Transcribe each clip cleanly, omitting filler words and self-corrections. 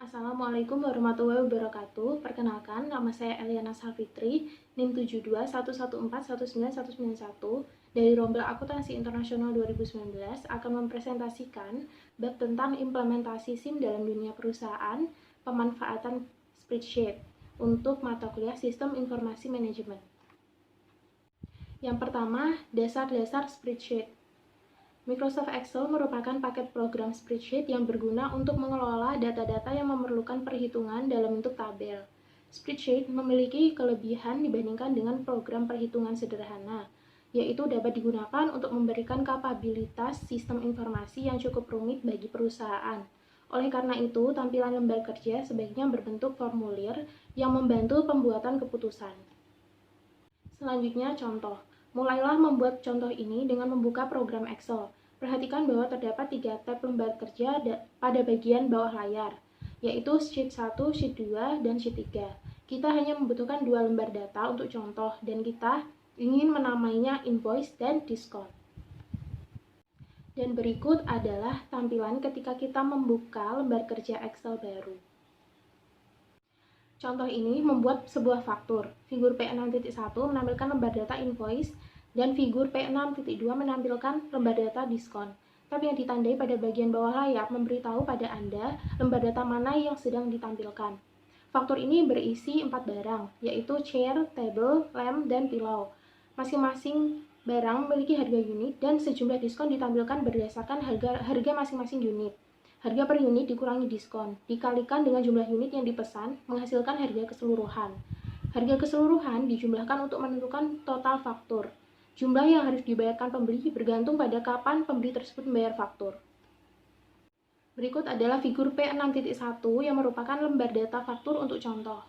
Assalamualaikum warahmatullahi wabarakatuh. Perkenalkan, nama saya Eliana Salfitri, NIM 7211419191 dari Rombel Akuntansi Internasional 2019 akan mempresentasikan bab tentang implementasi SIM dalam dunia perusahaan, pemanfaatan spreadsheet untuk mata kuliah Sistem Informasi Manajemen. Yang pertama, dasar-dasar spreadsheet. Microsoft Excel merupakan paket program spreadsheet yang berguna untuk mengelola data-data yang memerlukan perhitungan dalam bentuk tabel. Spreadsheet memiliki kelebihan dibandingkan dengan program perhitungan sederhana, yaitu dapat digunakan untuk memberikan kapabilitas sistem informasi yang cukup rumit bagi perusahaan. Oleh karena itu, tampilan lembar kerja sebaiknya berbentuk formulir yang membantu pembuatan keputusan. Selanjutnya, contoh. Mulailah membuat contoh ini dengan membuka program Excel. Perhatikan bahwa terdapat 3 tab lembar kerja pada bagian bawah layar, yaitu Sheet 1, Sheet 2, dan Sheet 3. Kita hanya membutuhkan 2 lembar data untuk contoh, dan kita ingin menamainya invoice dan diskon. Dan berikut adalah tampilan ketika kita membuka lembar kerja Excel baru. Contoh ini membuat sebuah faktur. Figur P6.1 menampilkan lembar data invoice dan figur P6.2 menampilkan lembar data diskon. Tab yang ditandai pada bagian bawah layar memberitahu pada Anda lembar data mana yang sedang ditampilkan. Faktur ini berisi 4 barang, yaitu chair, table, lamp, dan pillow. Masing-masing barang memiliki harga unit dan sejumlah diskon ditampilkan berdasarkan harga masing-masing unit. Harga per unit dikurangi diskon, dikalikan dengan jumlah unit yang dipesan, menghasilkan harga keseluruhan. Harga keseluruhan dijumlahkan untuk menentukan total faktur. Jumlah yang harus dibayarkan pembeli bergantung pada kapan pembeli tersebut membayar faktur. Berikut adalah figur P6.1 yang merupakan lembar data faktur untuk contoh.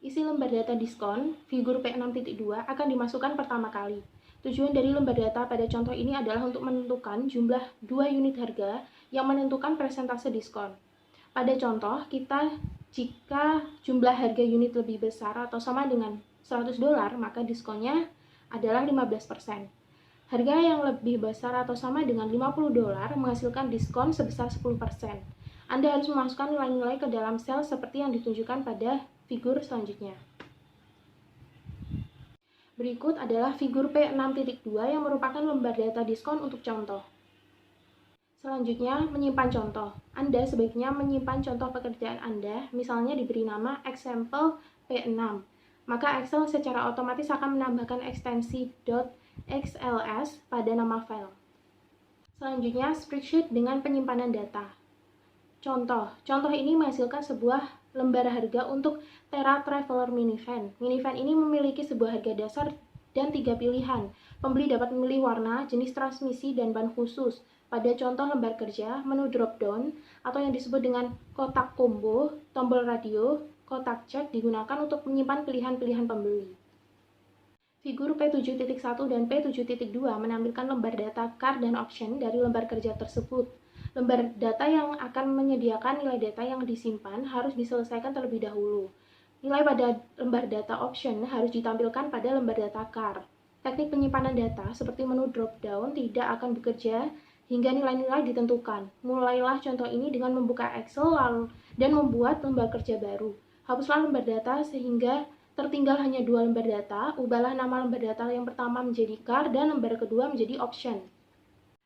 Isi lembar data diskon, figur P6.2 akan dimasukkan pertama kali. Tujuan dari lembar data pada contoh ini adalah untuk menentukan jumlah 2 unit harga yang menentukan persentase diskon. Pada contoh, jika jumlah harga unit lebih besar atau sama dengan $100, maka diskonnya adalah 15%. Harga yang lebih besar atau sama dengan $50 menghasilkan diskon sebesar 10%. Anda harus memasukkan nilai-nilai ke dalam sel seperti yang ditunjukkan pada figur selanjutnya. Berikut adalah figur P6.2 yang merupakan lembar data diskon untuk contoh. Selanjutnya, menyimpan contoh. Anda sebaiknya menyimpan contoh pekerjaan Anda, misalnya diberi nama example P6. Maka Excel secara otomatis akan menambahkan ekstensi .xls pada nama file. Selanjutnya, spreadsheet dengan penyimpanan data. Contoh ini menghasilkan sebuah lembar harga untuk Tera Traveler Minivan. Minivan ini memiliki sebuah harga dasar dan 3 pilihan. Pembeli dapat memilih warna, jenis transmisi, dan ban khusus. Pada contoh lembar kerja, menu drop-down atau yang disebut dengan kotak combo, tombol radio, kotak cek digunakan untuk menyimpan pilihan-pilihan pembeli. Figur P7.1 dan P7.2 menampilkan lembar data car dan option dari lembar kerja tersebut. Lembar data yang akan menyediakan nilai data yang disimpan harus diselesaikan terlebih dahulu. Nilai pada lembar data option harus ditampilkan pada lembar data car. Teknik penyimpanan data seperti menu drop-down tidak akan bekerja hingga nilai-nilai ditentukan. Mulailah contoh ini dengan membuka Excel dan membuat lembar kerja baru. Hapuslah lembar data sehingga tertinggal hanya 2 lembar data. Ubahlah nama lembar data yang pertama menjadi car dan lembar kedua menjadi option.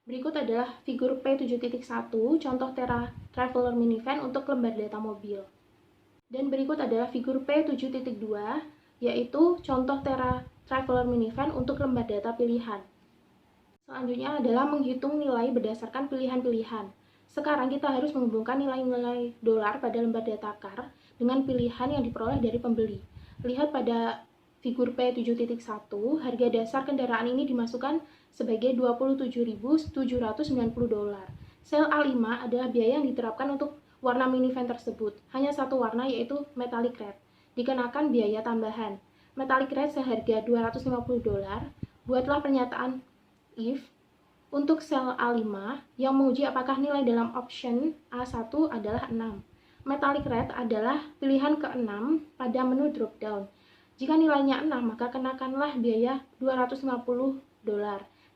Berikut adalah figur P7.1, contoh Tera Traveler Minivan untuk lembar data mobil. Dan berikut adalah figur P7.2, yaitu contoh Tera Traveler Minivan untuk lembar data pilihan. Selanjutnya adalah menghitung nilai berdasarkan pilihan-pilihan. Sekarang kita harus menghubungkan nilai-nilai dolar pada lembar data car dengan pilihan yang diperoleh dari pembeli. Lihat pada figur P7.1, harga dasar kendaraan ini dimasukkan sebagai $27.790. Sel A5 adalah biaya yang diterapkan untuk warna minivan tersebut. Hanya satu warna, yaitu metallic red. Dikenakan biaya tambahan. Metallic red seharga $250. Buatlah pernyataan if untuk sel A5 yang menguji apakah nilai dalam option A1 adalah 6. Metallic red adalah pilihan ke-6 pada menu drop-down. Jika nilainya 6, maka kenakanlah biaya $250.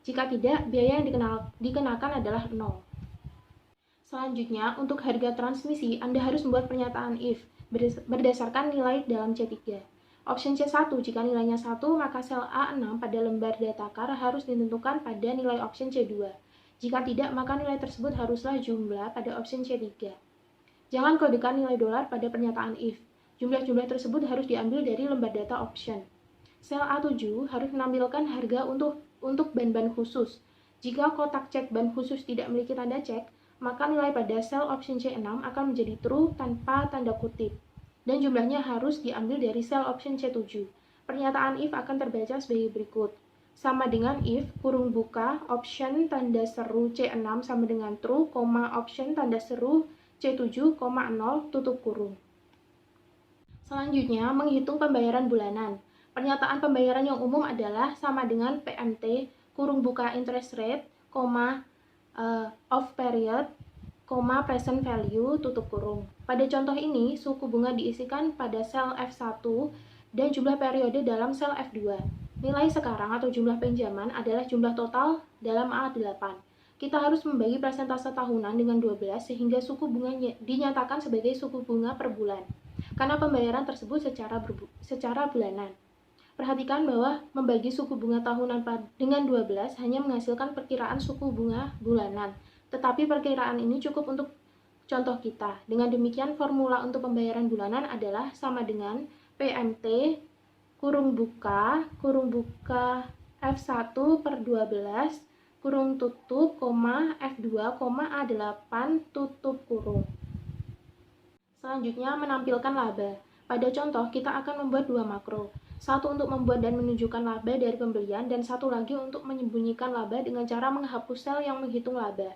Jika tidak, biaya yang dikenakan adalah 0. Selanjutnya, untuk harga transmisi, Anda harus membuat pernyataan if berdasarkan nilai dalam C3. Option C1, jika nilainya 1, maka sel A6 pada lembar data CAR harus ditentukan pada nilai option C2. Jika tidak, maka nilai tersebut haruslah jumlah pada option C3. Jangan kodekan nilai dolar pada pernyataan if. Jumlah-jumlah tersebut harus diambil dari lembar data option. Sel A7 harus menampilkan harga untuk ban-ban khusus. Jika kotak cek ban khusus tidak memiliki tanda cek, maka nilai pada sel option C6 akan menjadi true tanpa tanda kutip. Dan jumlahnya harus diambil dari sel option C7. Pernyataan if akan terbaca sebagai berikut. Sama dengan if, kurung buka, option tanda seru C6 sama dengan true, option tanda seru C7, 0, tutup kurung. Selanjutnya, menghitung pembayaran bulanan. Pernyataan pembayaran yang umum adalah sama dengan PMT, kurung buka interest rate, off period, present value, tutup kurung. Pada contoh ini, suku bunga diisikan pada sel F1 dan jumlah periode dalam sel F2. Nilai sekarang atau jumlah pinjaman adalah jumlah total dalam A8. Kita harus membagi persentase tahunan dengan 12 sehingga suku bunga dinyatakan sebagai suku bunga per bulan, karena pembayaran tersebut secara bulanan. Perhatikan bahwa membagi suku bunga tahunan dengan 12 hanya menghasilkan perkiraan suku bunga bulanan, tetapi perkiraan ini cukup untuk contoh kita. Dengan demikian, formula untuk pembayaran bulanan adalah sama dengan PMT, kurung buka F1 per 12, kurung tutup, F2, A8, tutup kurung. Selanjutnya, menampilkan laba. Pada contoh, kita akan membuat dua makro. Satu untuk membuat dan menunjukkan laba dari pembelian, dan satu lagi untuk menyembunyikan laba dengan cara menghapus sel yang menghitung laba.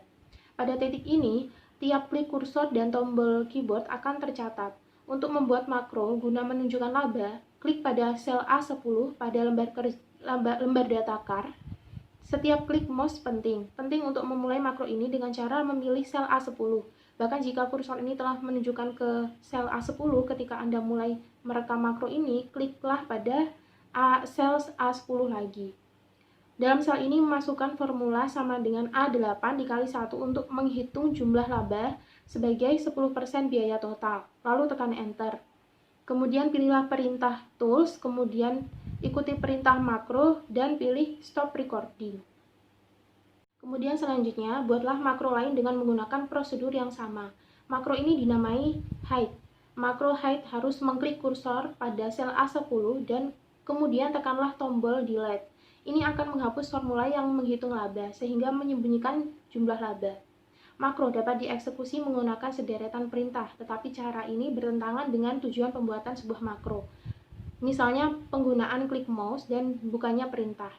Pada titik ini, tiap klik kursor dan tombol keyboard akan tercatat. Untuk membuat makro guna menunjukkan laba, klik pada sel A10 pada lembar data CAR. Setiap klik mouse penting untuk memulai makro ini dengan cara memilih sel A10. Bahkan jika kursor ini telah menunjukkan ke sel A10 ketika Anda mulai merekam makro ini, kliklah pada sel A10 lagi. Dalam sel ini masukkan formula sama dengan A8 dikali 1 untuk menghitung jumlah laba sebagai 10% biaya total, lalu tekan enter. Kemudian pilihlah perintah tools, kemudian ikuti perintah makro dan pilih stop recording. Kemudian selanjutnya, buatlah makro lain dengan menggunakan prosedur yang sama. Makro ini dinamai hide. Makro hide harus mengklik kursor pada sel A10 dan kemudian tekanlah tombol delete. Ini akan menghapus formula yang menghitung laba, sehingga menyembunyikan jumlah laba. Makro dapat dieksekusi menggunakan sederetan perintah, tetapi cara ini bertentangan dengan tujuan pembuatan sebuah makro. Misalnya, penggunaan klik mouse dan bukannya perintah.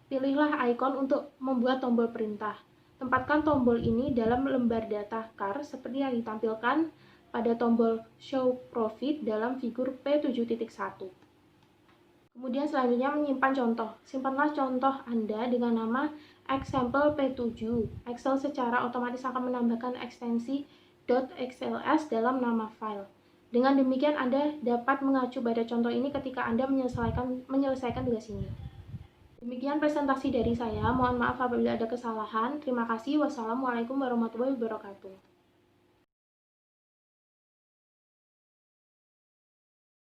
Pilihlah ikon untuk membuat tombol perintah. Tempatkan tombol ini dalam lembar data CAR seperti yang ditampilkan pada tombol Show Profit dalam figur P7.1. Kemudian selanjutnya menyimpan contoh. Simpanlah contoh Anda dengan nama example P7. Excel secara otomatis akan menambahkan ekstensi .xls dalam nama file. Dengan demikian Anda dapat mengacu pada contoh ini ketika Anda menyelesaikan tugas ini. Demikian presentasi dari saya. Mohon maaf apabila ada kesalahan. Terima kasih. Wassalamualaikum warahmatullahi wabarakatuh.